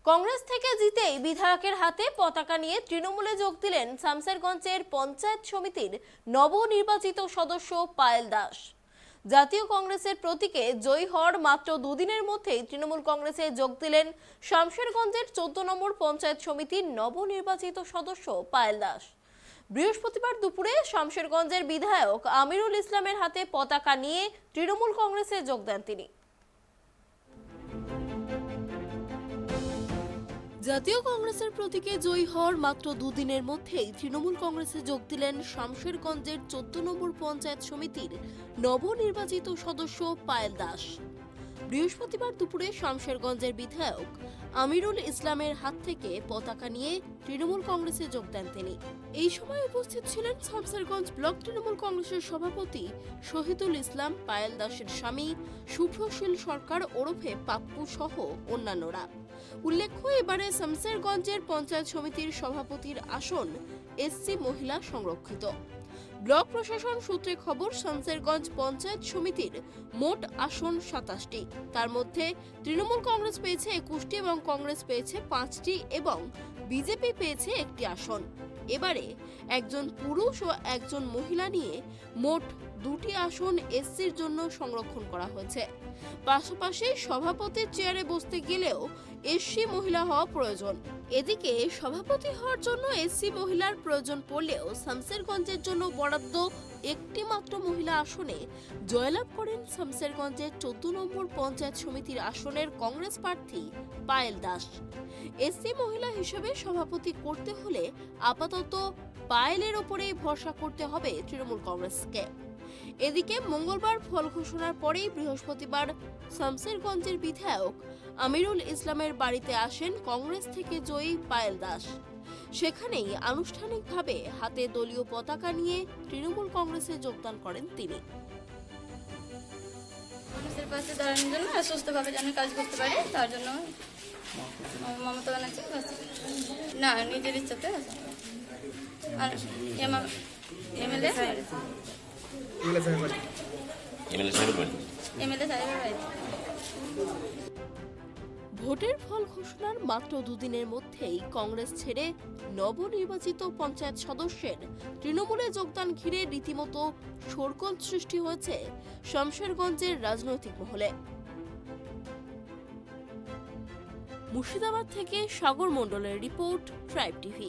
কংগ্রেস থেকে জিতেই বিধায়কের হাতে পতাকা নিয়ে তৃণমূলে যোগ দিলেন শামশেরগঞ্জের পঞ্চায়েত সমিতির নবনির্বাচিত সদস্য পায়েল দাস। জাতীয় কংগ্রেসের প্রতীকে জয়ী হওয়ার মাত্র দুদিনের মধ্যেই তৃণমূল কংগ্রেসে যোগ দিলেন শামশেরগঞ্জের 14 নম্বর পঞ্চায়েত সমিতির নবনির্বাচিত সদস্য পায়েল দাস। বৃহস্পতিবার দুপুরে শামশেরগঞ্জের বিধায়ক আমিরুল ইসলামের হাতে পতাকা নিয়ে তৃণমূল কংগ্রেসে যোগ দেন তিনি। জাতীয় কংগ্রেসের প্রতীকে জয়ী হওয়ার মাত্র দুদিনের মধ্যেই তৃণমূল কংগ্রেসে যোগ দিলেন শামশেরগঞ্জের 14 নম্বর পঞ্চায়েত সমিতির নবনির্বাচিত সদস্য পায়েল দাস। বৃহস্পতিবার দুপুরে শামশেরগঞ্জের বিধায়ক আমিরুল ইসলামের হাত থেকে পতাকা নিয়ে তৃণমূল কংগ্রেসে যোগ দেন তিনি। এই সময় উপস্থিত ছিলেন শামশেরগঞ্জ ব্লক তৃণমূল কংগ্রেসের সভাপতি শহীদুল ইসলাম, পায়েল দাসের স্বামী শুভ্রশীল সরকার ওরফে পাপ্পু সহ অন্যান্যরা। উল্লেখ্য, এবারে শামশেরগঞ্জের পঞ্চায়েত সমিতির সভাপতির আসন এসসি মহিলা সংরক্ষিত। ব্লক প্রশাসন সূত্রে খবর, শামশেরগঞ্জ পঞ্চায়েত সমিতির মোট আসন 27টি। তার মধ্যে তৃণমূল কংগ্রেস পেয়েছে 21টি এবং কংগ্রেস পেয়েছে 5টি এবং বিজেপি পেয়েছে 1টি আসন। এবারে একজন পুরুষ ও একজন মহিলা নিয়ে মোট 2টি আসন এসসির জন্য সংরক্ষণ করা হয়েছে। পাশাপাশি সভাপতির চেয়ারে বসতে গেলেও এসসি মহিলা হওয়া প্রয়োজন। এদিকে সভাপতি হওয়ার জন্য এসসি মহিলার প্রয়োজন পড়লেও শামশেরগঞ্জের জন্য বরাদ্দ একটি মাত্র মহিলা আসনে জয়লাভ করেন শামশেরগঞ্জের 14 নম্বর পঞ্চায়েত সমিতির আসনের কংগ্রেস প্রার্থী পায়েল দাস। এসসি মহিলা হিসেবে সভাপতি করতে হলে আপাতত পায়েলের ওপরেই ভরসা করতে হবে তৃণমূল কংগ্রেসকে। এদিকে মঙ্গলবার ফল ঘোষণার পরেই বৃহস্পতিবার শামশেরগঞ্জের বিধায়ক আমিরুল ইসলামের বাড়িতে আসেন কংগ্রেস থেকে জয়ী পায়েল দাস। সেখানেই আনুষ্ঠানিকভাবে হাতে দলীয় পতাকা নিয়ে তৃণমূল কংগ্রেসে যোগদান করেন তিনি। মানুষের পাশে দাঁড়ানোর জন্য আর সুস্থভাবে যেন কাজ করতে পারে তার জন্য মমতা ব্যানার্জি না নিজের ইচ্ছাতে আর এমএলএ সাহেবের বাড়ি। ভোটের ফল ঘোষণার মাত্র দুদিনের মধ্যেই কংগ্রেস ছেড়ে নবনির্বাচিত পঞ্চায়েত সদস্যের তৃণমূলে যোগদান ঘিরে রীতিমতো শোরগোল সৃষ্টি হয়েছে শামশেরগঞ্জের রাজনৈতিক মহলে। মুর্শিদাবাদ থেকে সাগর মণ্ডলের রিপোর্ট, ট্রাইব টিভি।